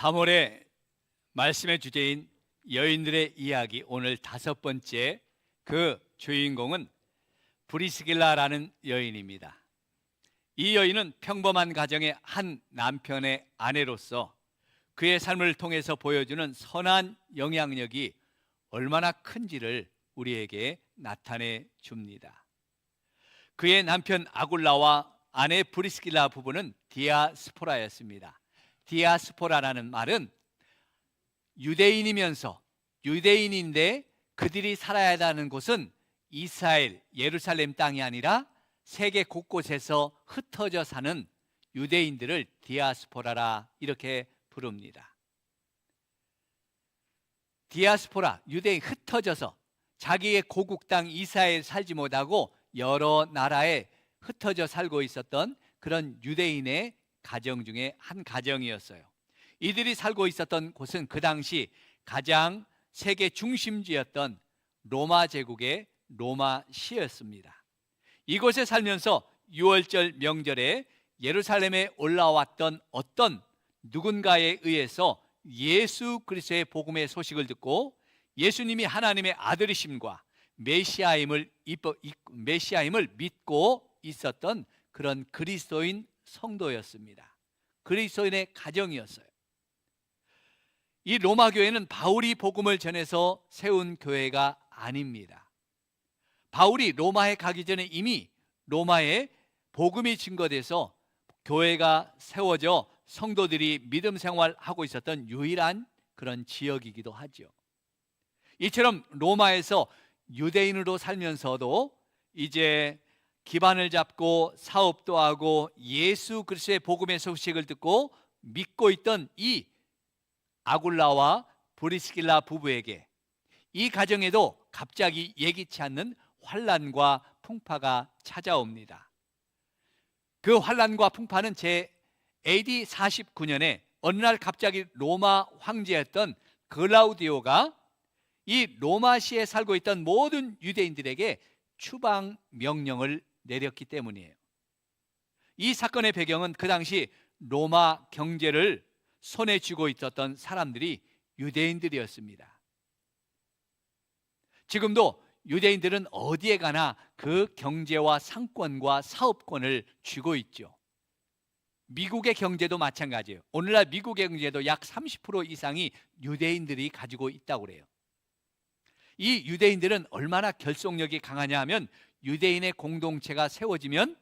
3월의 말씀의 주제인 여인들의 이야기, 오늘 5번째 그 주인공은 브리스길라라는 여인입니다. 이 여인은 평범한 가정의 한 남편의 아내로서 그의 삶을 통해서 보여주는 선한 영향력이 얼마나 큰지를 우리에게 나타내 줍니다. 그의 남편 아굴라와 아내 브리스길라 부부는 디아스포라였습니다. 디아스포라라는 말은 유대인이면서 유대인인데 그들이 살아야 하는 곳은 이스라엘, 예루살렘 땅이 아니라 세계 곳곳에서 흩어져 사는 유대인들을 디아스포라라 이렇게 부릅니다. 디아스포라, 유대인, 흩어져서 자기의 고국 땅 이스라엘 살지 못하고 여러 나라에 흩어져 살고 있었던 그런 유대인의 가정 중에 한 가정이었어요. 이들이 살고 있었던 곳은 그 당시 가장 세계 중심지였던 로마 제국의 로마시였습니다. 이곳에 살면서 유월절 명절에 예루살렘에 올라왔던 어떤 누군가에 의해서 예수 그리스도의 복음의 소식을 듣고 예수님이 하나님의 아들이심과 메시아임을 믿고 있었던 그런 그리스도인 성도였습니다. 그리스도인의 가정이었어요. 이 로마 교회는 바울이 복음을 전해서 세운 교회가 아닙니다. 바울이 로마에 가기 전에 이미 로마에 복음이 증거돼서 교회가 세워져 성도들이 믿음 생활하고 있었던 유일한 그런 지역이기도 하죠. 이처럼 로마에서 유대인으로 살면서도 이제 기반을 잡고 사업도 하고 예수 그리스도의 복음의 소식을 듣고 믿고 있던 이 아굴라와 브리스길라 부부에게 이 가정에도 갑자기 예기치 않는 환난과 풍파가 찾아옵니다. 그 환난과 풍파는 AD 49년에 어느 날 갑자기 로마 황제였던 글라우디오가 이 로마시에 살고 있던 모든 유대인들에게 추방 명령을 내렸기 때문이에요. 이 사건의 배경은 그 당시 로마 경제를 손에 쥐고 있었던 사람들이 유대인들이었습니다. 지금도 유대인들은 어디에 가나 그 경제와 상권과 사업권을 쥐고 있죠. 미국의 경제도 마찬가지예요. 오늘날 미국의 경제도 약 30% 이상이 유대인들이 가지고 있다고 그래요. 이 유대인들은 얼마나 결속력이 강하냐 하면 유대인의 공동체가 세워지면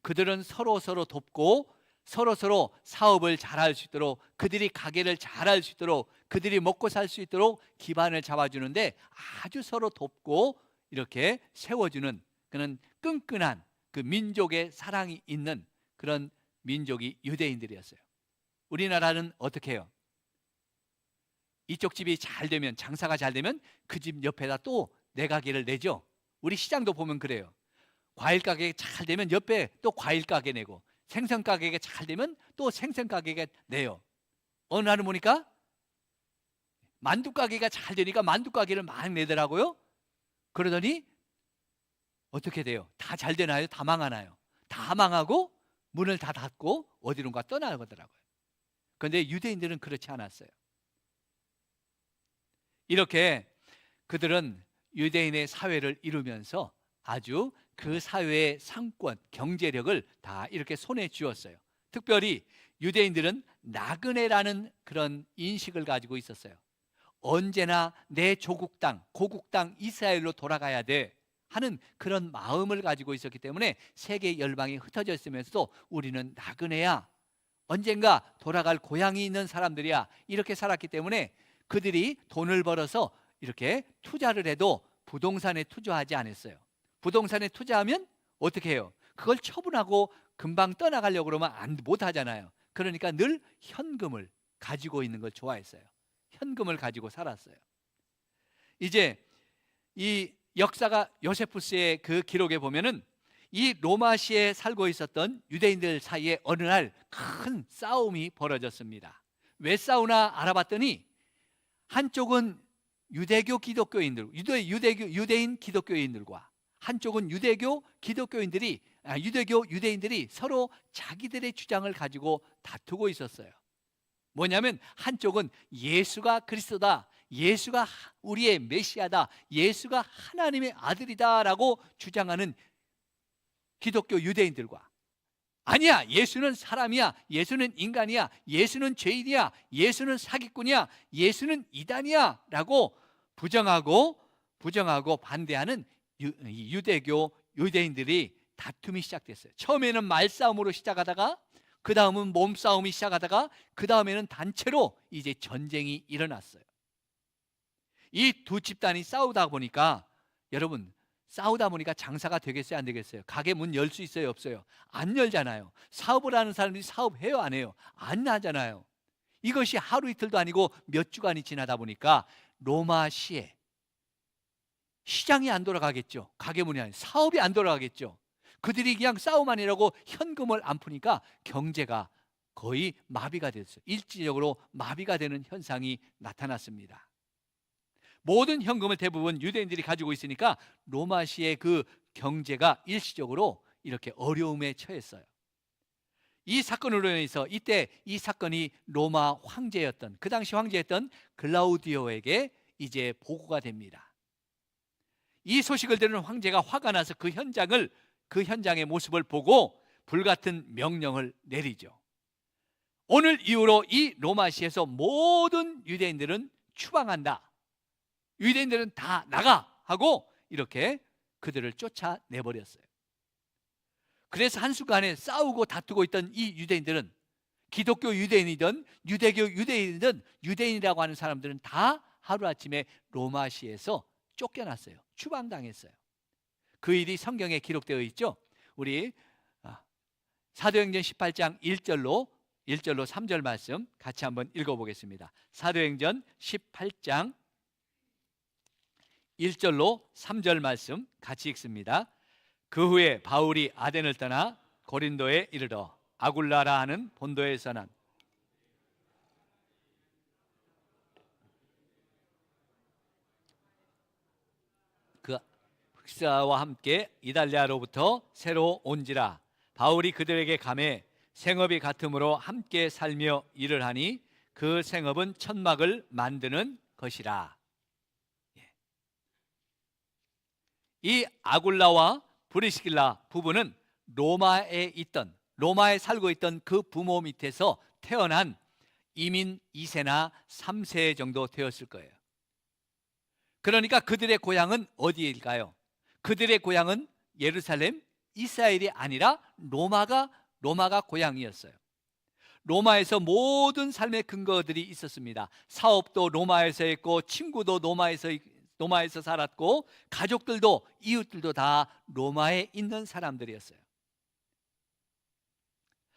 그들은 서로 돕고 서로 사업을 잘할 수 있도록, 그들이 가게를 잘할 수 있도록, 그들이 먹고 살 수 있도록 기반을 잡아주는데 아주 서로 돕고 이렇게 세워주는 그런 끈끈한 그 민족의 사랑이 있는 그런 민족이 유대인들이었어요. 우리나라는 어떻게 해요? 이쪽 집이 잘 되면, 장사가 잘 되면 그 집 옆에다 또 내 가게를 내죠. 우리 시장도 보면 그래요. 과일 가게가 잘 되면 옆에 또 과일 가게 내고, 생선 가게가 잘 되면 또 생선 가게가 내요. 어느 날은 보니까 만두 가게가 잘 되니까 만두 가게를 막 내더라고요. 그러더니 어떻게 돼요? 다 잘 되나요? 다 망하나요? 다 망하고 문을 다 닫고 어디론가 떠나가더라고요. 그런데 유대인들은 그렇지 않았어요. 이렇게 그들은 유대인의 사회를 이루면서 아주 그 사회의 상권, 경제력을 다 이렇게 손에 쥐었어요. 특별히 유대인들은 나그네라는 그런 인식을 가지고 있었어요. 언제나 내 조국 땅, 고국 땅 이스라엘로 돌아가야 돼 하는 그런 마음을 가지고 있었기 때문에 세계 열방이 흩어져 있으면서도 우리는 나그네야, 언젠가 돌아갈 고향이 있는 사람들이야, 이렇게 살았기 때문에 그들이 돈을 벌어서 이렇게 투자를 해도 부동산에 투자하지 않았어요. 부동산에 투자하면 어떻게 해요? 그걸 처분하고 금방 떠나가려고 그러면 못 하잖아요. 그러니까 늘 현금을 가지고 있는 걸 좋아했어요. 현금을 가지고 살았어요. 이제 이 역사가 요세푸스의 그 기록에 보면은 이 로마시에 살고 있었던 유대인들 사이에 어느 날 큰 싸움이 벌어졌습니다. 왜 싸우나 알아봤더니 한쪽은 유대교 기독교인들, 유대인 기독교인들과 한쪽은 유대교 유대인들이 서로 자기들의 주장을 가지고 다투고 있었어요. 뭐냐면 한쪽은 예수가 그리스도다, 예수가 우리의 메시아다, 예수가 하나님의 아들이다라고 주장하는 기독교 유대인들과, 아니야, 예수는 사람이야, 예수는 인간이야, 예수는 죄인이야, 예수는 사기꾼이야, 예수는 이단이야 라고 부정하고 반대하는 유대교 유대인들이 다툼이 시작됐어요. 처음에는 말싸움으로 시작하다가, 그 다음은 몸싸움이 시작하다가, 그 다음에는 단체로 이제 전쟁이 일어났어요. 이 두 집단이 싸우다 보니까, 여러분, 싸우다 보니까 장사가 되겠어요, 안 되겠어요? 가게 문 열 수 있어요, 없어요? 안 열잖아요. 사업을 하는 사람들이 사업해요, 안 해요? 안 하잖아요. 이것이 하루 이틀도 아니고 몇 주간이 지나다 보니까 로마시에 시장이 안 돌아가겠죠. 가게 문이 아니라 사업이 안 돌아가겠죠. 그들이 그냥 싸움만 이라고 현금을 안 푸니까 경제가 거의 마비가 됐어요. 일시적으로 마비가 되는 현상이 나타났습니다. 모든 현금을 대부분 유대인들이 가지고 있으니까 로마시의 그 경제가 일시적으로 이렇게 어려움에 처했어요. 이 사건으로 인해서 이때 이 사건이 로마 황제였던, 그 당시 황제였던 글라우디오에게 이제 보고가 됩니다. 이 소식을 들은 황제가 화가 나서 그 현장의 모습을 보고 불같은 명령을 내리죠. 오늘 이후로 이 로마시에서 모든 유대인들은 추방한다, 유대인들은 다 나가 하고 이렇게 그들을 쫓아내버렸어요. 그래서 한순간에 싸우고 다투고 있던 이 유대인들은, 기독교 유대인이든 유대교 유대인이든 유대인이라고 하는 사람들은 다 하루아침에 로마시에서 쫓겨났어요. 추방당했어요. 그 일이 성경에 기록되어 있죠. 우리 사도행전 18장 1절로 3절 말씀 같이 한번 읽어보겠습니다. 사도행전 18장 1절로 3절 말씀 같이 읽습니다. 그 후에 바울이 아덴을 떠나 고린도에 이르러 아굴라라 하는 본도에서 난 그 흑사와 함께 이달리아로부터 새로 온지라. 바울이 그들에게 가매 생업이 같으므로 함께 살며 일을 하니 그 생업은 천막을 만드는 것이라. 이 아굴라와 브리스길라 부부는 로마에 살고 있던 그 부모 밑에서 태어난 이민 2세나 3세 정도 되었을 거예요. 그러니까 그들의 고향은 어디일까요? 그들의 고향은 예루살렘, 이스라엘이 아니라 로마가 고향이었어요. 로마에서 모든 삶의 근거들이 있었습니다. 사업도 로마에서 했고, 친구도 로마에서 살았고, 가족들도 이웃들도 다 로마에 있는 사람들이었어요.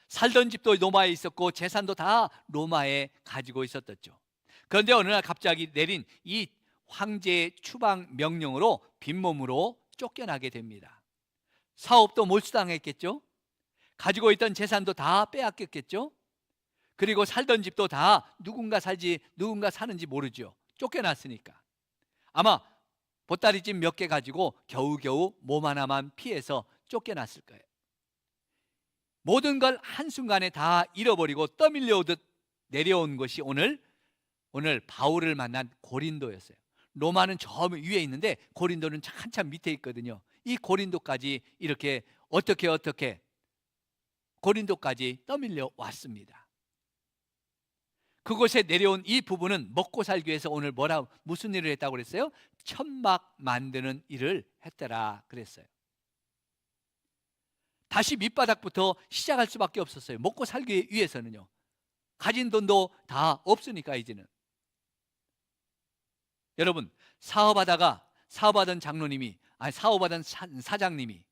살던 집도 로마에 있었고 재산도 다 로마에 가지고 있었댔죠. 그런데 어느 날 갑자기 내린 이 황제의 추방 명령으로 빈몸으로 쫓겨나게 됩니다. 사업도 몰수당했겠죠. 가지고 있던 재산도 다 빼앗겼겠죠. 그리고 살던 집도 다 누군가 사는지 모르죠. 쫓겨났으니까. 아마 보따리집 몇 개 가지고 겨우겨우 몸 하나만 피해서 쫓겨났을 거예요. 모든 걸 한순간에 다 잃어버리고 떠밀려오듯 내려온 것이 오늘 바울을 만난 고린도였어요. 로마는 저 위에 있는데 고린도는 한참 밑에 있거든요. 이 고린도까지 이렇게 어떻게 고린도까지 떠밀려 왔습니다. 그곳에 내려온 이 부부는 먹고 살기 위해서 오늘 무슨 일을 했다고 그랬어요? 천막 만드는 일을 했더라 그랬어요. 다시 밑바닥부터 시작할 수밖에 없었어요. 먹고 살기 위해서는요. 가진 돈도 다 없으니까 이제는. 여러분, 사업하던 사장님이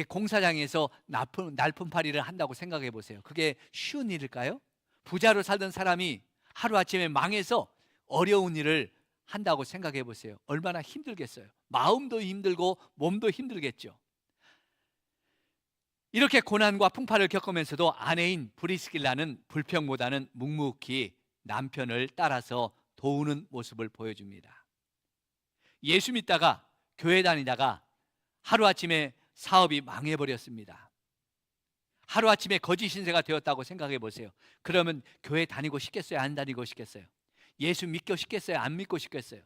공사장에서 날품팔이를 한다고 생각해 보세요. 그게 쉬운 일일까요? 부자로 살던 사람이 하루아침에 망해서 어려운 일을 한다고 생각해 보세요. 얼마나 힘들겠어요. 마음도 힘들고 몸도 힘들겠죠. 이렇게 고난과 풍파를 겪으면서도 아내인 브리스길라는 불평보다는 묵묵히 남편을 따라서 도우는 모습을 보여줍니다. 예수 믿다가 교회 다니다가 하루아침에 사업이 망해버렸습니다. 하루아침에 거짓 신세가 되었다고 생각해 보세요. 그러면 교회 다니고 싶겠어요? 안 다니고 싶겠어요? 예수 믿고 싶겠어요? 안 믿고 싶겠어요?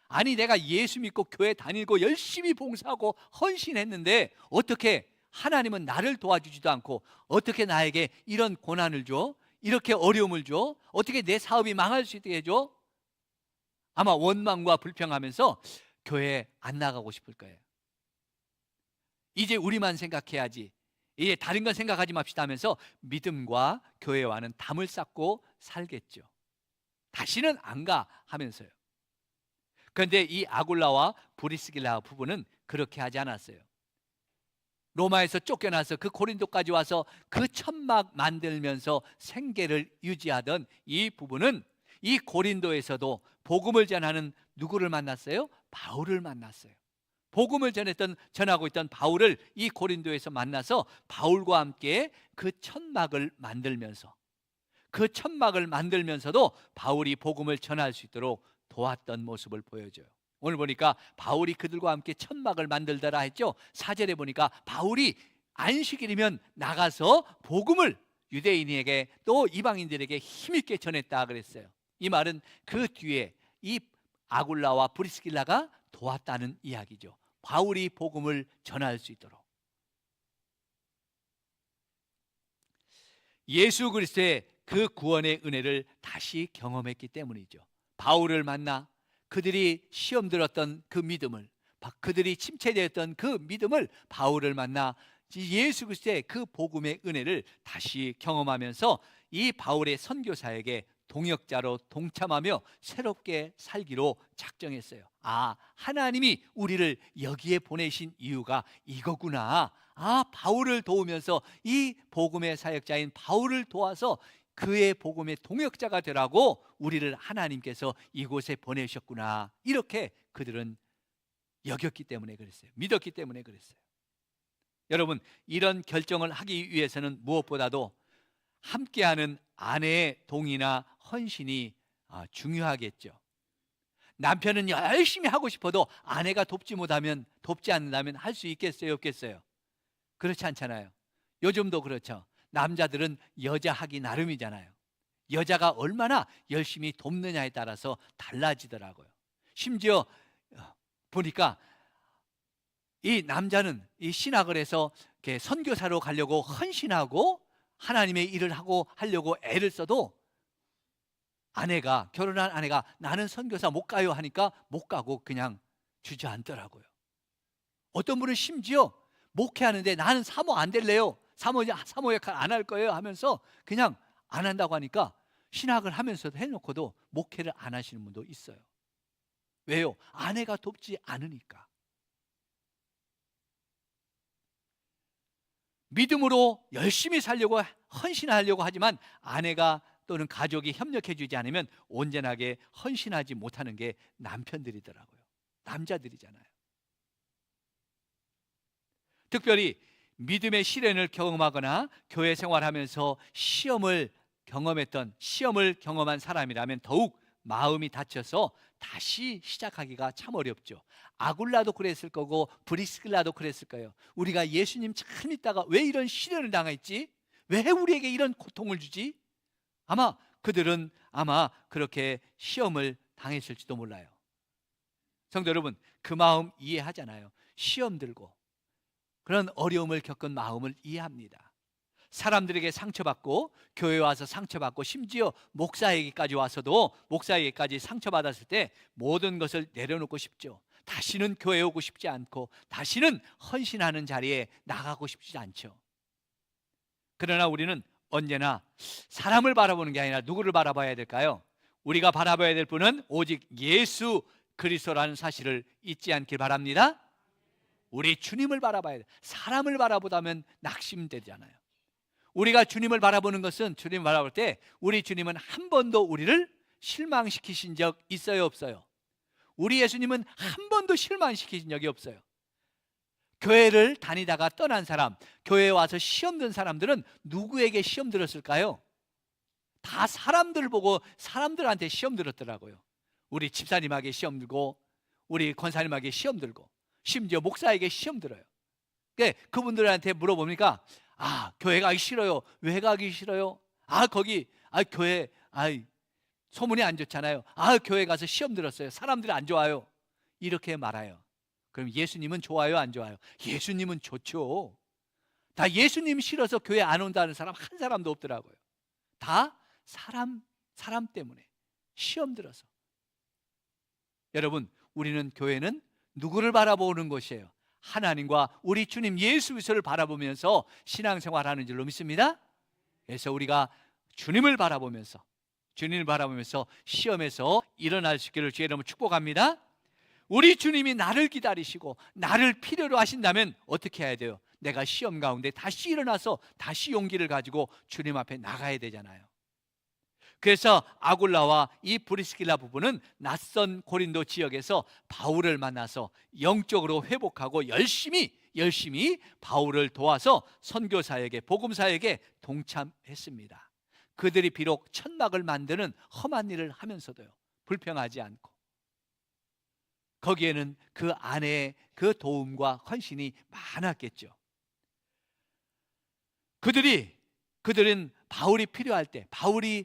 아니, 내가 예수 믿고 교회 다니고 열심히 봉사하고 헌신했는데 어떻게 하나님은 나를 도와주지도 않고 어떻게 나에게 이런 고난을 줘? 이렇게 어려움을 줘? 어떻게 내 사업이 망할 수 있게 해줘? 아마 원망과 불평하면서 교회 안 나가고 싶을 거예요. 이제 우리만 생각해야지, 이제 다른 건 생각하지 맙시다 하면서 믿음과 교회와는 담을 쌓고 살겠죠. 다시는 안 가 하면서요. 그런데 이 아굴라와 브리스길라 부부는 그렇게 하지 않았어요. 로마에서 쫓겨나서 그 고린도까지 와서 그 천막 만들면서 생계를 유지하던 이 부부는 이 고린도에서도 복음을 전하는 누구를 만났어요? 바울을 만났어요. 복음을 전하고 있던 바울을 이 고린도에서 만나서 바울과 함께 그 천막을 만들면서도 바울이 복음을 전할 수 있도록 도왔던 모습을 보여줘요. 오늘 보니까 바울이 그들과 함께 천막을 만들더라 했죠. 4절에 보니까 바울이 안식일이면 나가서 복음을 유대인에게 또 이방인들에게 힘있게 전했다 그랬어요. 이 말은 그 뒤에 이 아굴라와 브리스길라가 도왔다는 이야기죠. 바울이 복음을 전할 수 있도록. 예수 그리스도의 그 구원의 은혜를 다시 경험했기 때문이죠. 바울을 만나 그들이 시험 들었던 그 믿음을, 그들이 침체되었던 그 믿음을 바울을 만나 예수 그리스도의 그 복음의 은혜를 다시 경험하면서 이 바울의 선교사에게 동역자로 동참하며 새롭게 살기로 작정했어요. 아, 하나님이 우리를 여기에 보내신 이유가 이거구나. 아, 바울을 도우면서 이 복음의 사역자인 바울을 도와서 그의 복음의 동역자가 되라고 우리를 하나님께서 이곳에 보내셨구나. 이렇게 그들은 여겼기 때문에 그랬어요. 믿었기 때문에 그랬어요. 여러분, 이런 결정을 하기 위해서는 무엇보다도 함께하는 아내의 동의나 헌신이 중요하겠죠. 남편은 열심히 하고 싶어도 아내가 돕지 않는다면 할 수 있겠어요, 없겠어요? 그렇지 않잖아요. 요즘도 그렇죠. 남자들은 여자 하기 나름이잖아요. 여자가 얼마나 열심히 돕느냐에 따라서 달라지더라고요. 심지어 보니까 이 남자는 이 신학을 해서 선교사로 가려고 헌신하고 하나님의 일을 하려고 애를 써도 결혼한 아내가 나는 선교사 못 가요 하니까 못 가고 그냥 주저앉더라고요. 어떤 분은 심지어 목회하는데 나는 사모 안 될래요, 사모 역할 안 할 거예요 하면서 그냥 안 한다고 하니까 신학을 하면서도 해놓고도 목회를 안 하시는 분도 있어요. 왜요? 아내가 돕지 않으니까. 믿음으로 열심히 살려고 헌신하려고 하지만 아내가 또는 가족이 협력해 주지 않으면 온전하게 헌신하지 못하는 게 남편들이더라고요. 남자들이잖아요. 특별히 믿음의 시련을 경험하거나 교회 생활하면서 시험을 경험한 사람이라면 더욱 마음이 다쳐서 다시 시작하기가 참 어렵죠. 아굴라도 그랬을 거고 브리스길라도 그랬을 거예요. 우리가 예수님 잘 믿다가 왜 이런 시련을 당했지? 왜 우리에게 이런 고통을 주지? 아마 그들은 그렇게 시험을 당했을지도 몰라요. 성도 여러분, 그 마음 이해하잖아요. 시험 들고 그런 어려움을 겪은 마음을 이해합니다. 사람들에게 상처받고 교회에 와서 상처받고 심지어 목사에게까지 상처받았을 때 모든 것을 내려놓고 싶죠. 다시는 교회에 오고 싶지 않고 다시는 헌신하는 자리에 나가고 싶지 않죠. 그러나 우리는 언제나 사람을 바라보는 게 아니라 누구를 바라봐야 될까요? 우리가 바라봐야 될 분은 오직 예수 그리스도라는 사실을 잊지 않길 바랍니다. 우리 주님을 바라봐야 돼. 사람을 바라보다면 낙심되잖아요. 우리가 주님을 바라보는 것은, 주님을 바라볼 때 우리 주님은 한 번도 우리를 실망시키신 적 있어요, 없어요? 우리 예수님은 한 번도 실망시키신 적이 없어요. 교회를 다니다가 떠난 사람, 교회에 와서 시험 든 사람들은 누구에게 시험 들었을까요? 다 사람들 보고 사람들한테 시험 들었더라고요. 우리 집사님에게 시험 들고, 우리 권사님에게 시험 들고, 심지어 목사에게 시험 들어요. 그분들한테 물어보니까 교회 가기 싫어요. 왜 가기 싫어요? 거기 교회 소문이 안 좋잖아요. 교회 가서 시험 들었어요. 사람들이 안 좋아요. 이렇게 말해요. 그럼 예수님은 좋아요, 안 좋아요? 예수님은 좋죠. 다 예수님 싫어서 교회 안 온다는 사람 한 사람도 없더라고요. 다 사람 때문에 시험 들어서. 여러분, 우리는 교회는 누구를 바라보는 곳이에요? 하나님과 우리 주님 예수 그리스도를 바라보면서 신앙생활하는 줄로 믿습니다. 그래서 우리가 주님을 바라보면서 시험에서 일어날 수 있기를 주의 이름으로 축복합니다. 우리 주님이 나를 기다리시고 나를 필요로 하신다면 어떻게 해야 돼요? 내가 시험 가운데 다시 일어나서 다시 용기를 가지고 주님 앞에 나가야 되잖아요. 그래서 아굴라와 이 브리스길라 부부는 낯선 고린도 지역에서 바울을 만나서 영적으로 회복하고 열심히 바울을 도와서 선교사에게, 복음사에게 동참했습니다. 그들이 비록 천막을 만드는 험한 일을 하면서도요, 불평하지 않고 거기에는 그 안에 그 도움과 헌신이 많았겠죠. 그들은 바울이 필요할 때, 바울이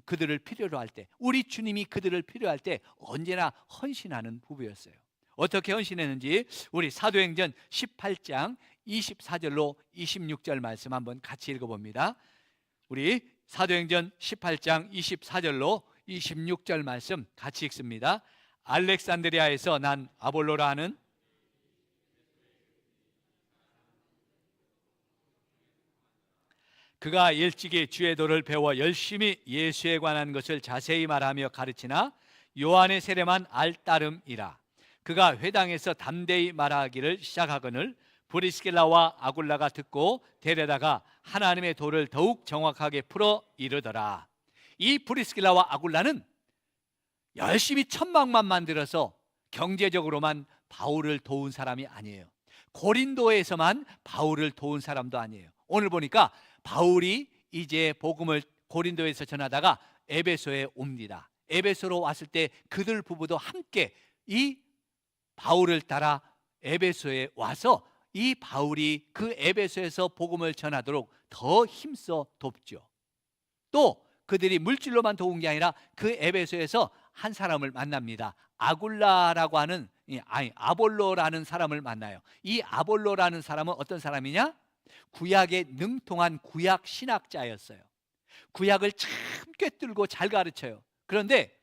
그들을 필요로 할 때, 우리 주님이 그들을 필요할 때 언제나 헌신하는 부부였어요. 어떻게 헌신했는지 우리 사도행전 18장 24절로 26절 말씀 한번 같이 읽어봅니다. 우리 사도행전 18장 24절로 26절 말씀 같이 읽습니다. 알렉산드리아에서 난 아볼로라 하는 그가 일찍이 주의 도를 배워 열심히 예수에 관한 것을 자세히 말하며 가르치나 요한의 세례만 알 따름이라. 그가 회당에서 담대히 말하기를 시작하거늘 브리스길라와 아굴라가 듣고 데려다가 하나님의 도를 더욱 정확하게 풀어 이르더라. 이 브리스길라와 아굴라는 열심히 천막만 만들어서 경제적으로만 바울을 도운 사람이 아니에요. 고린도에서만 바울을 도운 사람도 아니에요. 오늘 보니까 바울이 이제 복음을 고린도에서 전하다가 에베소에 옵니다. 에베소로 왔을 때 그들 부부도 함께 이 바울을 따라 에베소에 와서 이 바울이 그 에베소에서 복음을 전하도록 더 힘써 돕죠. 또 그들이 물질로만 도운 게 아니라 그 에베소에서 한 사람을 만납니다. 아굴라라고 하는, 아볼로라는 사람을 만나요. 이 아볼로라는 사람은 어떤 사람이냐? 구약에 능통한 구약 신학자였어요. 구약을 참 꿰뚫고 잘 가르쳐요. 그런데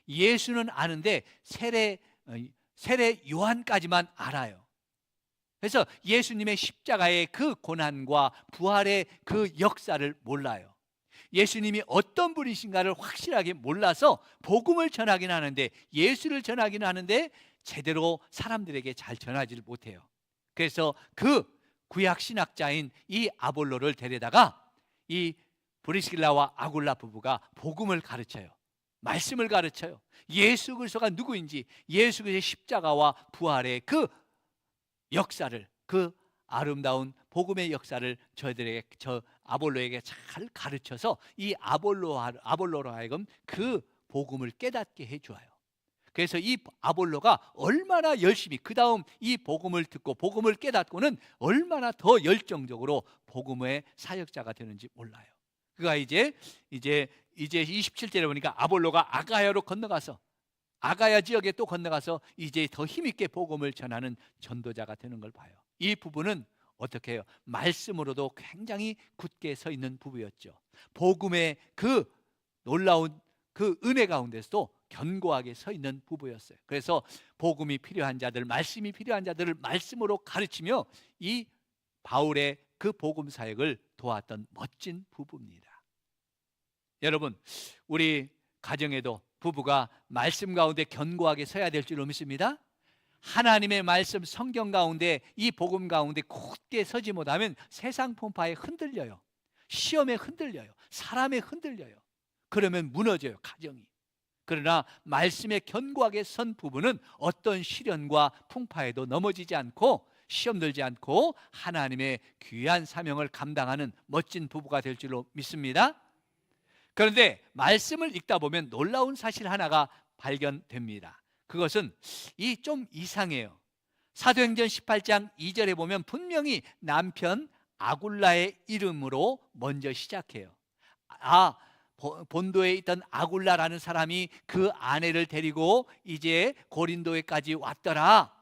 예수는 아는데 세례 요한까지만 알아요. 그래서 예수님의 십자가의 그 고난과 부활의 그 역사를 몰라요. 예수님이 어떤 분이신가를 확실하게 몰라서 복음을 전하긴 하는데, 예수를 전하긴 하는데 제대로 사람들에게 잘 전하지를 못해요. 그래서 그 구약 신학자인 이 아볼로를 데려다가 이 브리스길라와 아굴라 부부가 복음을 가르쳐요. 말씀을 가르쳐요. 예수 그리스도가 누구인지, 예수 그리스도의 십자가와 부활의 그 역사를, 그 아름다운 복음의 역사를 저 아볼로에게 잘 가르쳐서 이 아볼로로 하여금 그 복음을 깨닫게 해줘요. 그래서 이 아볼로가 얼마나 열심히 그 다음 이 복음을 듣고 복음을 깨닫고는 얼마나 더 열정적으로 복음의 사역자가 되는지 몰라요. 그가 이제 27절에 보니까 아볼로가 아가야로 건너가서, 아가야 지역에 또 건너가서 이제 더 힘있게 복음을 전하는 전도자가 되는 걸 봐요. 이 부부는 어떻게 해요? 말씀으로도 굉장히 굳게 서 있는 부부였죠. 복음의 그 놀라운 그 은혜 가운데서도 견고하게 서 있는 부부였어요. 그래서 복음이 필요한 자들, 말씀이 필요한 자들을 말씀으로 가르치며 이 바울의 그 복음 사역을 도왔던 멋진 부부입니다. 여러분, 우리 가정에도 부부가 말씀 가운데 견고하게 서야 될 줄로 믿습니다. 하나님의 말씀, 성경 가운데, 이 복음 가운데 굳게 서지 못하면 세상 풍파에 흔들려요. 시험에 흔들려요. 사람에 흔들려요. 그러면 무너져요, 가정이. 그러나 말씀에 견고하게 선 부부는 어떤 시련과 풍파에도 넘어지지 않고, 시험 들지 않고 하나님의 귀한 사명을 감당하는 멋진 부부가 될 줄로 믿습니다. 그런데 말씀을 읽다 보면 놀라운 사실 하나가 발견됩니다. 그것은 좀 이상해요. 사도행전 18장 2절에 보면 분명히 남편 아굴라의 이름으로 먼저 시작해요. 본도에 있던 아굴라라는 사람이 그 아내를 데리고 이제 고린도에까지 왔더라.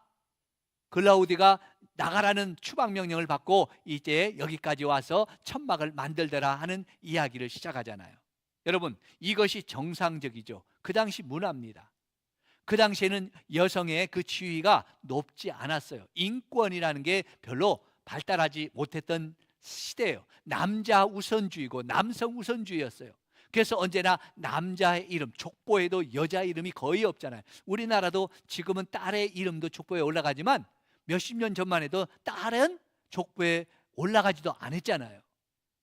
글라우디가 나가라는 추방 명령을 받고 이제 여기까지 와서 천막을 만들더라 하는 이야기를 시작하잖아요. 여러분, 이것이 정상적이죠. 그 당시 문화입니다. 그 당시에는 여성의 그 지위가 높지 않았어요. 인권이라는 게 별로 발달하지 못했던 시대예요. 남자 우선주의고 남성 우선주의였어요. 그래서 언제나 남자의 이름, 족보에도 여자 이름이 거의 없잖아요. 우리나라도 지금은 딸의 이름도 족보에 올라가지만 몇십 년 전만 해도 딸은 족보에 올라가지도 않았잖아요.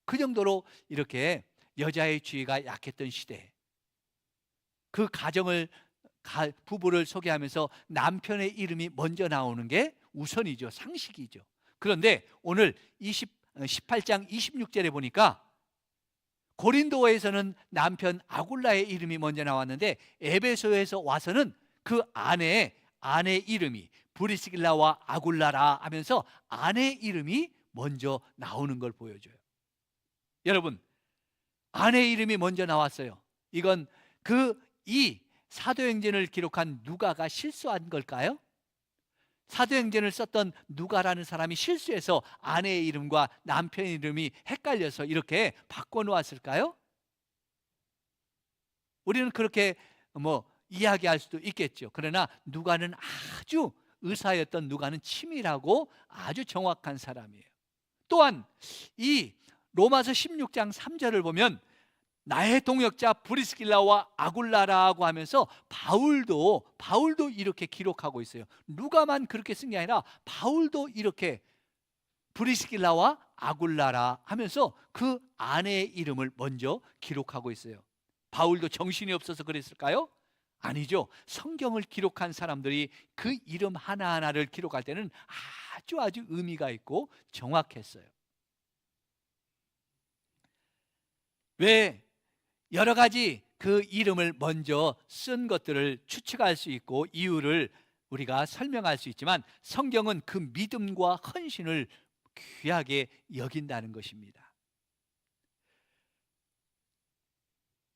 그 정도로 이렇게 여자의 지위가 약했던 시대. 그 가정을 부부를 소개하면서 남편의 이름이 먼저 나오는 게 우선이죠. 상식이죠. 그런데 오늘 18장 26절에 보니까 고린도에서는 남편 아굴라의 이름이 먼저 나왔는데 에베소에서 와서는 그 아내 이름이 브리스길라와 아굴라라 하면서 아내 이름이 먼저 나오는 걸 보여줘요. 여러분, 아내 이름이 먼저 나왔어요. 이건 이 사도행전을 기록한 누가가 실수한 걸까요? 사도행전을 썼던 누가라는 사람이 실수해서 아내의 이름과 남편의 이름이 헷갈려서 이렇게 바꿔놓았을까요? 우리는 그렇게 이야기할 수도 있겠죠. 그러나 누가는 아주 의사였던 누가는 치밀하고 아주 정확한 사람이에요. 또한 이 로마서 16장 3절을 보면 나의 동역자 브리스길라와 아굴라라고 하면서 바울도 이렇게 기록하고 있어요. 누가만 그렇게 쓴 게 아니라 바울도 이렇게 브리스길라와 아굴라라 하면서 그 아내의 이름을 먼저 기록하고 있어요. 바울도 정신이 없어서 그랬을까요? 아니죠. 성경을 기록한 사람들이 그 이름 하나하나를 기록할 때는 아주 의미가 있고 정확했어요. 왜 여러 가지 그 이름을 먼저 쓴 것들을 추측할 수 있고 이유를 우리가 설명할 수 있지만 성경은 그 믿음과 헌신을 귀하게 여긴다는 것입니다.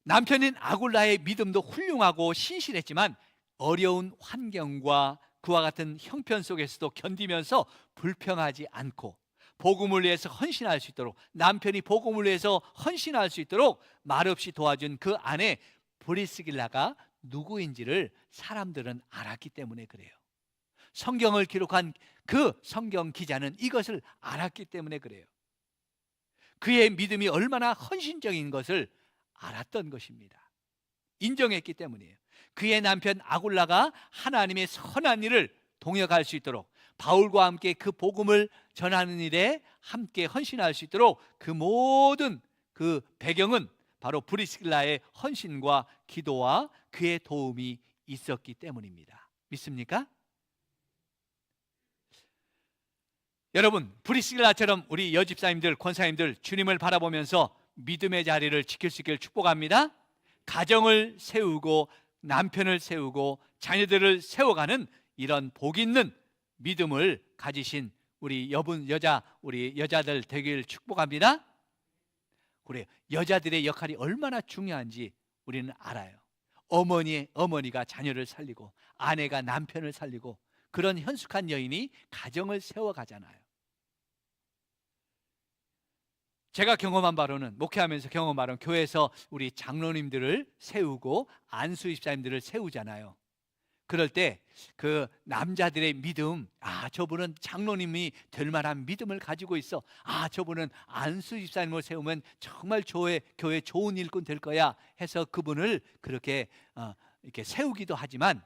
남편인 아굴라의 믿음도 훌륭하고 신실했지만 어려운 환경과 그와 같은 형편 속에서도 견디면서 불평하지 않고 복음을 위해서 헌신할 수 있도록, 남편이 복음을 위해서 헌신할 수 있도록 말없이 도와준 그 아내 브리스길라가 누구인지를 사람들은 알았기 때문에 그래요. 성경을 기록한 그 성경 기자는 이것을 알았기 때문에 그래요. 그의 믿음이 얼마나 헌신적인 것을 알았던 것입니다. 인정했기 때문이에요. 그의 남편 아굴라가 하나님의 선한 일을 동역할 수 있도록, 바울과 함께 그 복음을 전하는 일에 함께 헌신할 수 있도록 그 모든 그 배경은 바로 브리스길라의 헌신과 기도와 그의 도움이 있었기 때문입니다. 믿습니까? 여러분, 브리스길라처럼 우리 여집사님들, 권사님들 주님을 바라보면서 믿음의 자리를 지킬 수 있기를 축복합니다. 가정을 세우고 남편을 세우고 자녀들을 세워가는 이런 복 있는 믿음을 가지신 우리 우리 여자들 되길 축복합니다. 그래요. 여자들의 역할이 얼마나 중요한지 우리는 알아요. 어머니가 자녀를 살리고 아내가 남편을 살리고 그런 현숙한 여인이 가정을 세워가잖아요. 제가 경험한 바로는, 목회하면서 경험한 바로는 교회에서 우리 장로님들을 세우고 안수 집사님들을 세우잖아요. 그럴 때 그 남자들의 믿음, 저분은 장로님이 될 만한 믿음을 가지고 있어, 저분은 안수 집사님을 세우면 정말 교회 좋은 일꾼 될 거야 해서 그분을 그렇게 이렇게 세우기도 하지만,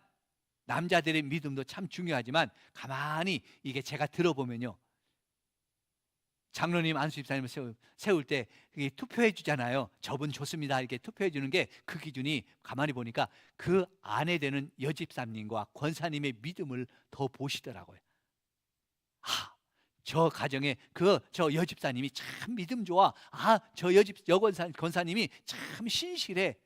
남자들의 믿음도 참 중요하지만 가만히 이게 제가 들어보면요, 장로님, 안수 집사님을 세울 때 투표해 주잖아요. 저분 좋습니다 이렇게 투표해 주는 게 그 기준이, 가만히 보니까 그 아내 되는 여집사님과 권사님의 믿음을 더 보시더라고요. 저 가정에 저 여집사님이 참 믿음 좋아. 저 권사님이 참 신실해.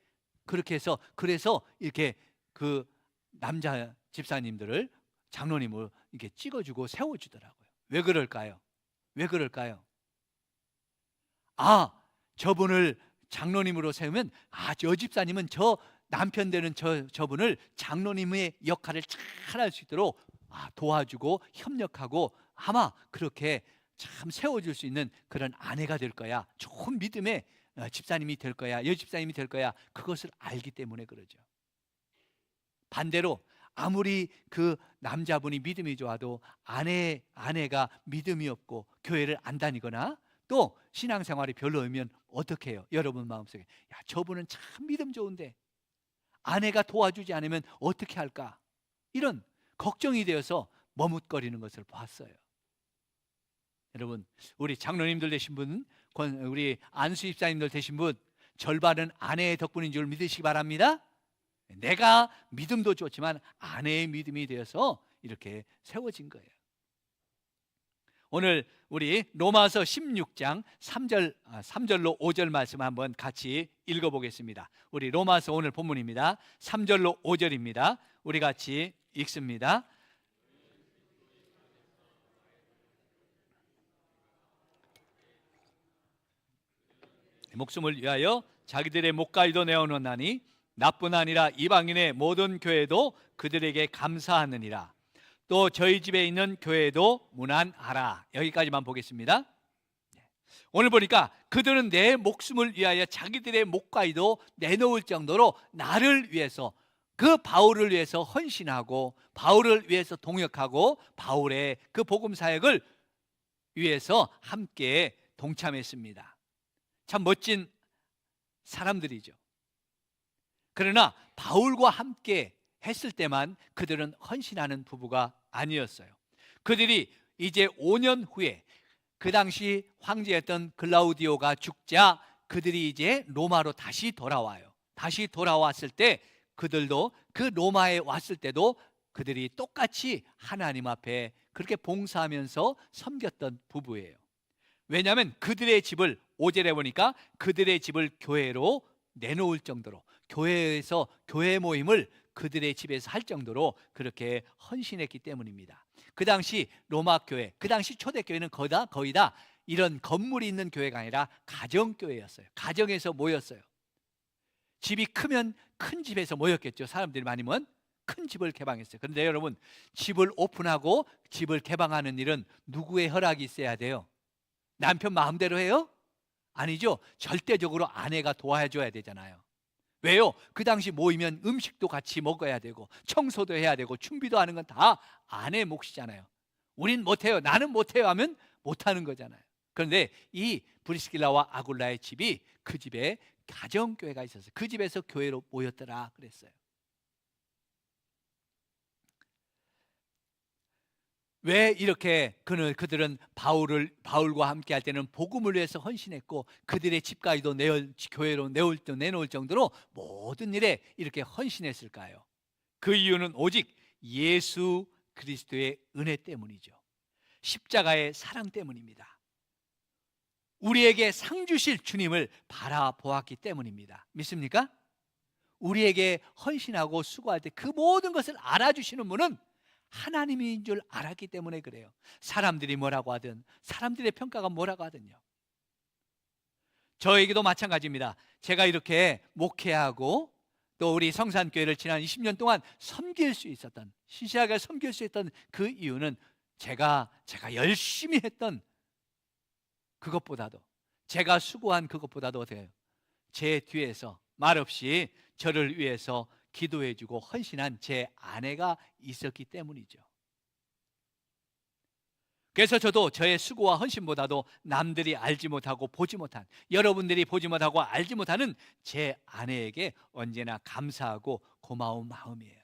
그렇게 해서 그래서 이렇게 그 남자 집사님들을 장로님을 이렇게 찍어주고 세워주더라고요. 왜 그럴까요? 왜 그럴까요? 저분을 장로님으로 세우면 저 집사님은 저 남편 되는 저분을 장로님의 역할을 잘 할 수 있도록 도와주고 협력하고 아마 그렇게 참 세워줄 수 있는 그런 아내가 될 거야. 좋은 믿음의 집사님이 될 거야. 여집사님이 될 거야. 그것을 알기 때문에 그러죠. 반대로 아무리 그 남자분이 믿음이 좋아도 아내가 믿음이 없고 교회를 안 다니거나 또 신앙생활이 별로이면 어떻게 해요? 여러분 마음속에 저분은 참 믿음 좋은데 아내가 도와주지 않으면 어떻게 할까? 이런 걱정이 되어서 머뭇거리는 것을 봤어요. 여러분, 우리 장로님들 되신 분, 우리 안수 집사님들 되신 분, 절반은 아내의 덕분인 줄 믿으시기 바랍니다. 내가 믿음도 좋지만 아내의 믿음이 되어서 이렇게 세워진 거예요. 오늘 우리 로마서 16장 3절로 5절 말씀 한번 같이 읽어보겠습니다. 우리 로마서 오늘 본문입니다. 3절로 5절입니다. 우리 같이 읽습니다. 목숨을 위하여 자기들의 목가이도 내어놓나니 나뿐 아니라 이방인의 모든 교회도 그들에게 감사하느니라. 또 저희 집에 있는 교회도 문안하라. 여기까지만 보겠습니다. 오늘 보니까 그들은 내 목숨을 위하여 자기들의 목가이도 내놓을 정도로 나를 위해서, 그 바울을 위해서 헌신하고 바울을 위해서 동역하고 바울의 그 복음 사역을 위해서 함께 동참했습니다. 참 멋진 사람들이죠. 그러나 바울과 함께 했을 때만 그들은 헌신하는 부부가 아니었어요. 그들이 이제 5년 후에 그 당시 황제였던 글라우디오가 죽자 그들이 이제 로마로 다시 돌아와요. 다시 돌아왔을 때 그들도 그 로마에 왔을 때도 그들이 똑같이 하나님 앞에 그렇게 봉사하면서 섬겼던 부부예요. 왜냐하면 그들의 집을 5절에 보니까 그들의 집을 교회로 내놓을 정도로, 교회에서 교회 모임을 그들의 집에서 할 정도로 그렇게 헌신했기 때문입니다. 그 당시 로마 교회, 그 당시 초대교회는 거의 다 이런 건물이 있는 교회가 아니라 가정교회였어요. 가정에서 모였어요. 집이 크면 큰 집에서 모였겠죠. 사람들이 많으면 큰 집을 개방했어요. 그런데 여러분, 집을 오픈하고 집을 개방하는 일은 누구의 허락이 있어야 돼요? 남편 마음대로 해요? 아니죠. 절대적으로 아내가 도와줘야 되잖아요. 왜요? 그 당시 모이면 음식도 같이 먹어야 되고 청소도 해야 되고 준비도 하는 건 다 아내 몫이잖아요. 우린 못해요, 나는 못해요 하면 못하는 거잖아요. 그런데 이 브리스길라와 아굴라의 집이 그 집에 가정교회가 있었어요. 그 집에서 교회로 모였더라 그랬어요. 왜 이렇게 그들은 바울과 함께 할 때는 복음을 위해서 헌신했고 그들의 집까지도 교회로 내놓을 정도로 모든 일에 이렇게 헌신했을까요? 그 이유는 오직 예수 그리스도의 은혜 때문이죠. 십자가의 사랑 때문입니다. 우리에게 상 주실 주님을 바라보았기 때문입니다. 믿습니까? 우리에게 헌신하고 수고할 때 그 모든 것을 알아주시는 분은 하나님인 줄 알았기 때문에 그래요. 사람들이 뭐라고 하든, 사람들의 평가가 뭐라고 하든요. 저에게도 마찬가지입니다. 제가 이렇게 목회하고 또 우리 성산교회를 지난 20년 동안 섬길 수 있었던, 시시하게 섬길 수 있던 그 이유는 제가 열심히 했던 그것보다도, 제가 수고한 그것보다도 어때요? 제 뒤에서 말없이 저를 위해서 기도해주고 헌신한 제 아내가 있었기 때문이죠. 그래서 저도 저의 수고와 헌신보다도 남들이 알지 못하고 보지 못한, 여러분들이 보지 못하고 알지 못하는 제 아내에게 언제나 감사하고 고마운 마음이에요.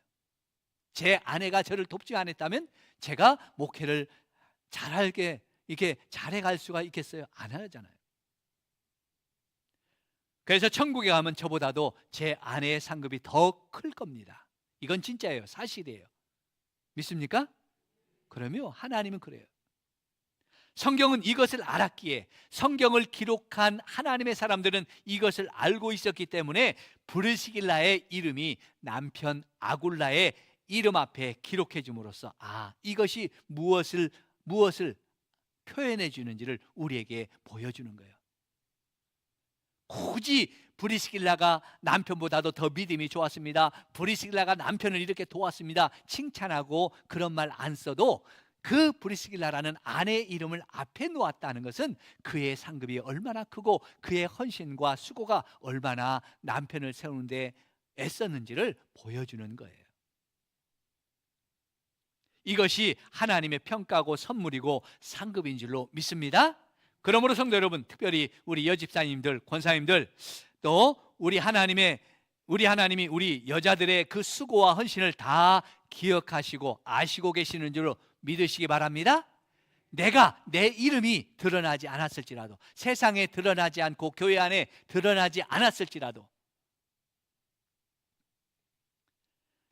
제 아내가 저를 돕지 않았다면 제가 목회를 이렇게 잘해갈 수가 있겠어요? 안 하잖아요. 그래서 천국에 가면 저보다도 제 아내의 상급이 더 클 겁니다. 이건 진짜예요. 사실이에요. 믿습니까? 그러면 하나님은 그래요. 성경은 이것을 알았기에, 성경을 기록한 하나님의 사람들은 이것을 알고 있었기 때문에 브리스길라의 이름이 남편 아굴라의 이름 앞에 기록해 줌으로써 이것이 무엇을 표현해 주는지를 우리에게 보여주는 거예요. 굳이 브리스길라가 남편보다도 더 믿음이 좋았습니다, 브리스길라가 남편을 이렇게 도왔습니다, 칭찬하고 그런 말 안 써도 그 브리스길라라는 아내의 이름을 앞에 놓았다는 것은 그의 상급이 얼마나 크고 그의 헌신과 수고가 얼마나 남편을 세우는데 애썼는지를 보여주는 거예요. 이것이 하나님의 평가고 선물이고 상급인 줄로 믿습니다. 그러므로 성도 여러분, 특별히 우리 여집사님들, 권사님들, 또 우리 하나님이 우리 여자들의 그 수고와 헌신을 다 기억하시고 아시고 계시는 줄로 믿으시기 바랍니다. 내 이름이 드러나지 않았을지라도, 세상에 드러나지 않고 교회 안에 드러나지 않았을지라도,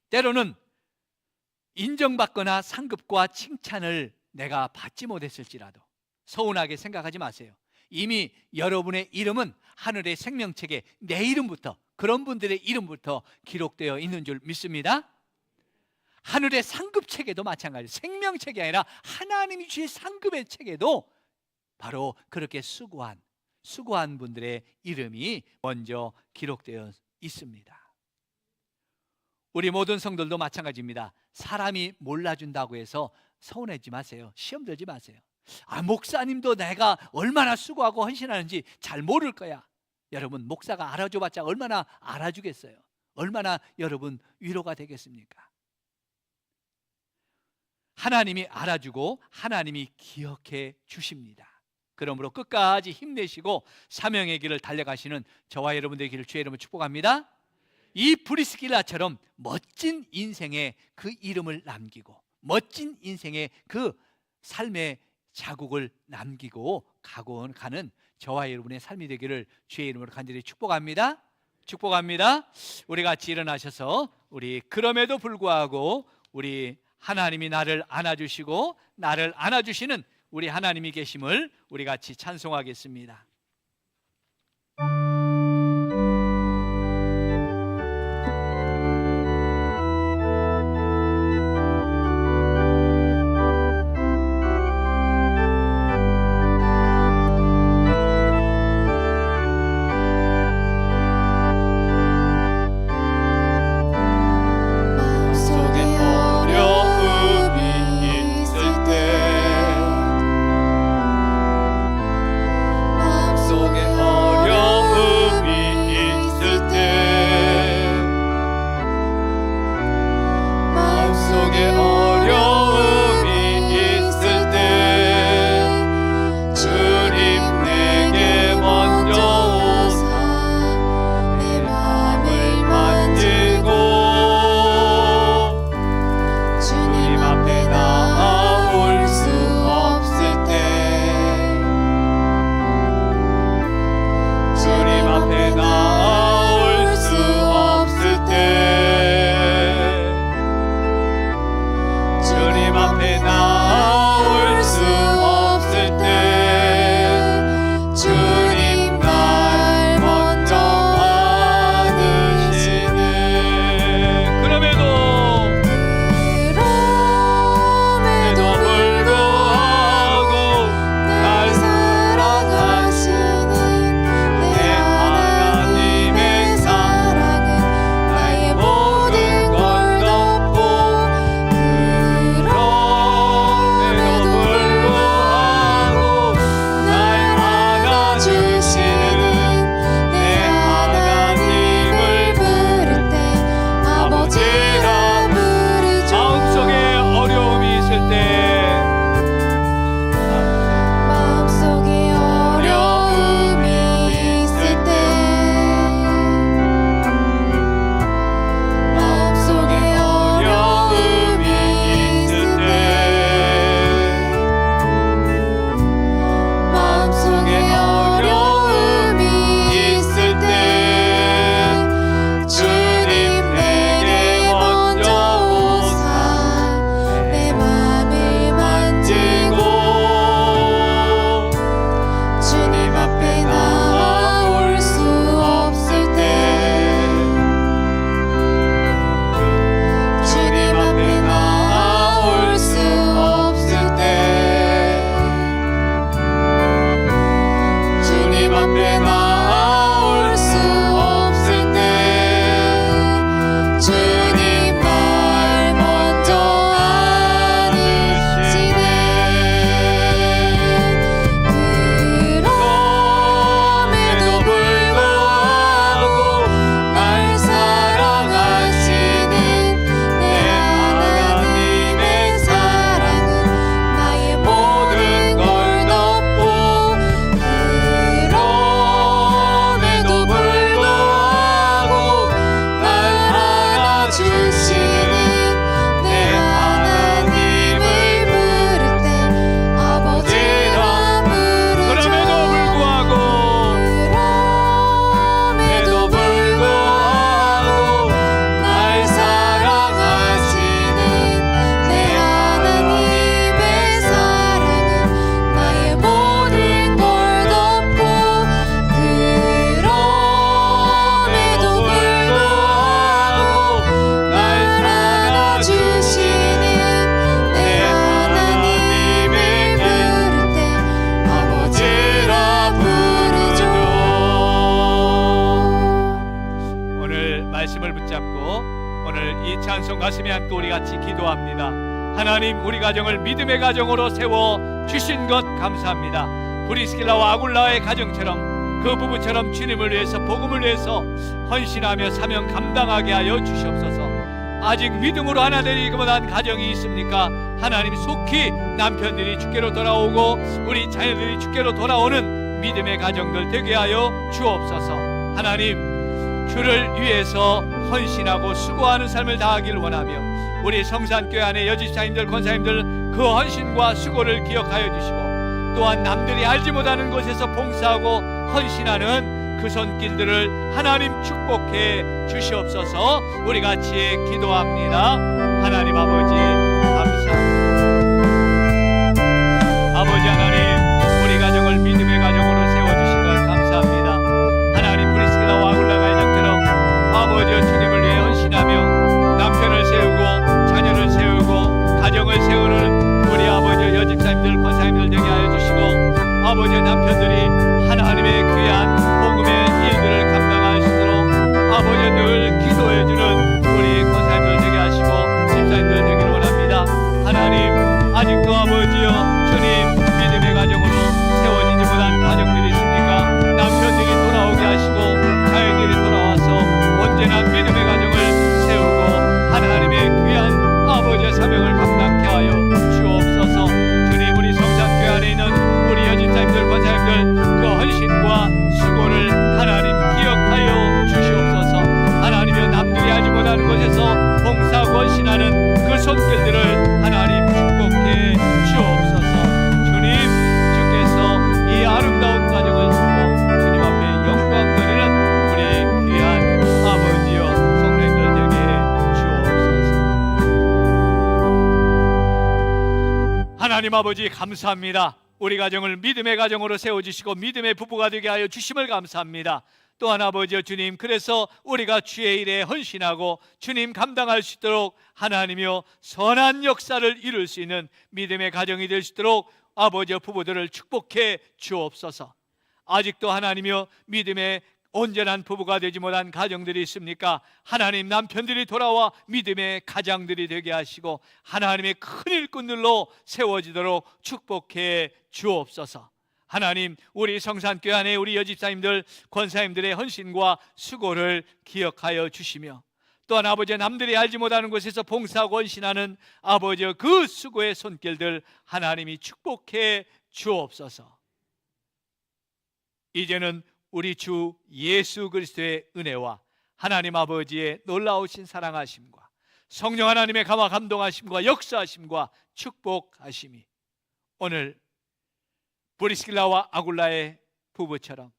때로는 인정받거나 상급과 칭찬을 내가 받지 못했을지라도 서운하게 생각하지 마세요. 이미 여러분의 이름은 하늘의 생명책에 내 이름부터, 그런 분들의 이름부터 기록되어 있는 줄 믿습니다. 하늘의 상급책에도 마찬가지예요. 생명책이 아니라 하나님이 주신 상급의 책에도 바로 그렇게 수고한 분들의 이름이 먼저 기록되어 있습니다. 우리 모든 성도들도 마찬가지입니다. 사람이 몰라준다고 해서 서운하지 마세요. 시험 들지 마세요. 목사님도 내가 얼마나 수고하고 헌신하는지 잘 모를 거야. 여러분, 목사가 알아줘봤자 얼마나 알아주겠어요? 얼마나 여러분 위로가 되겠습니까? 하나님이 알아주고 하나님이 기억해 주십니다. 그러므로 끝까지 힘내시고 사명의 길을 달려가시는 저와 여러분들의 길을 주의 이름으로 축복합니다. 이 브리스길라처럼 멋진 인생의 그 이름을 남기고 멋진 인생의 그 삶의 자국을 남기고 가는 저와 여러분의 삶이 되기를 주의 이름으로 간절히 축복합니다. 축복합니다. 우리 같이 일어나셔서 우리 그럼에도 불구하고 우리 하나님이 나를 안아주시고 나를 안아주시는 우리 하나님이 계심을 우리 같이 찬송하겠습니다. 마음속에 손 가슴에 안고 우리 같이 기도합니다. 하나님, 우리 가정을 믿음의 가정으로 세워 주신 것 감사합니다. 브리스길라와 아굴라의 가정처럼, 그 부부처럼 주님을 위해서, 복음을 위해서 헌신하며 사명 감당하게 하여 주시옵소서. 아직 믿음으로 하나 되지 못한 가정이 있습니까? 하나님, 속히 남편들이 주께로 돌아오고 우리 자녀들이 주께로 돌아오는 믿음의 가정들 되게 하여 주옵소서. 하나님, 주를 위해서 헌신하고 수고하는 삶을 다하길 원하며 우리 성산교회 안에 여집사님들, 권사님들 그 헌신과 수고를 기억하여 주시고, 또한 남들이 알지 못하는 곳에서 봉사하고 헌신하는 그 손길들을 하나님 축복해 주시옵소서. 우리 같이 기도합니다. 하나님 아버지 감사합니다. 아버지 하나님, 우리 가정을 믿음의 가정으로 세워주신 것 감사합니다. 하나님, 브리스길라와 아굴라가 이정처럼 아버지와 주님을 위해 헌신하며 남편을 세우고 자녀를 세우고 가정을 세우는 우리 아버지와 여집사님들, 권사님들 되게 하여 주시고, 아버지와 남편들이 하나님의 귀한 복음의 일들을 감당할 수 있도록 아버지와 늘 기도해주는 우리 권사님들 되게 하시고 집사님들 되기를 원합니다. 하나님, 아직도 아버지여 주님 믿음의 가정으로 세워지지 못한 가정들이 있습니까? 남편들이 돌아오게 하시고 자녀들이 돌아와서 언제나 믿음의 가정을 세우고 하나님의 귀한 아버지의 사명을 감당케 하여 주옵소서. 주님, 우리 성산교회 안에 있는 우리 여집사님들, 권사님들 그 헌신과 수고를 하나님 기억하여 주시옵소서. 하나님이여, 남들이 알지 못하는 곳에서 봉사하고 헌신하는 그 손길들을 하나님 축복해 주옵소서. 주님, 주께서 이 아름다운 가정을 주고 주님 앞에 영광 드리는 우리 귀한 아버지여 성령님들 되게 주옵소서. 하나님 아버지 감사합니다. 우리 가정을 믿음의 가정으로 세워주시고 믿음의 부부가 되게 하여 주심을 감사합니다. 또한 아버지여 주님, 그래서 우리가 주의 일에 헌신하고 주님 감당할 수 있도록 하나님이여 선한 역사를 이룰 수 있는 믿음의 가정이 될 수 있도록 아버지여 부부들을 축복해 주옵소서. 아직도 하나님이여 믿음의 온전한 부부가 되지 못한 가정들이 있습니까? 하나님, 남편들이 돌아와 믿음의 가장들이 되게 하시고 하나님의 큰 일꾼들로 세워지도록 축복해 주옵소서. 하나님, 우리 성산교회 안에 우리 여집사님들, 권사님들의 헌신과 수고를 기억하여 주시며, 또한 아버지, 남들이 알지 못하는 곳에서 봉사하고 헌신하는 아버지의 그 수고의 손길들 하나님이 축복해 주옵소서. 이제는 우리 주 예수 그리스도의 은혜와 하나님 아버지의 놀라우신 사랑하심과 성령 하나님의 감화 감동하심과 역사하심과 축복하심이 오늘 브리스길라와 아굴라의 부부처럼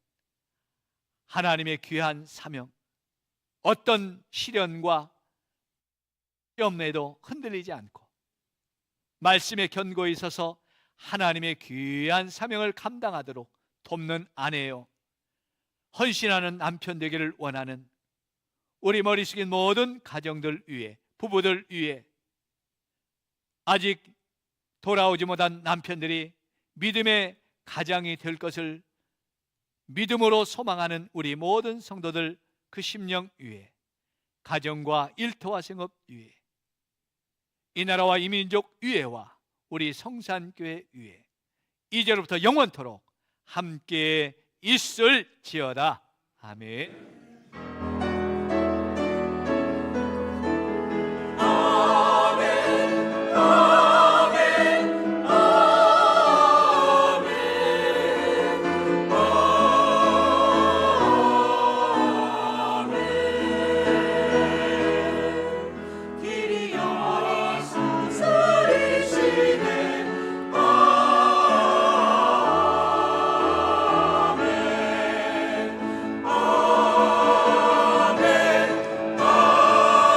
하나님의 귀한 사명, 어떤 시련과 시험에도 흔들리지 않고 말씀에 견고히 서서 하나님의 귀한 사명을 감당하도록 돕는 아내요, 헌신하는 남편 되기를 원하는 우리 머리 숙인 모든 가정들 위해, 부부들 위해, 아직 돌아오지 못한 남편들이 믿음의 가장이 될 것을 믿음으로 소망하는 우리 모든 성도들 그 심령 위에, 가정과 일터와 생업 위에, 이 나라와 이 민족 위에와 우리 성산교회 위에 이제로부터 영원토록 함께 있을지어다. 아멘.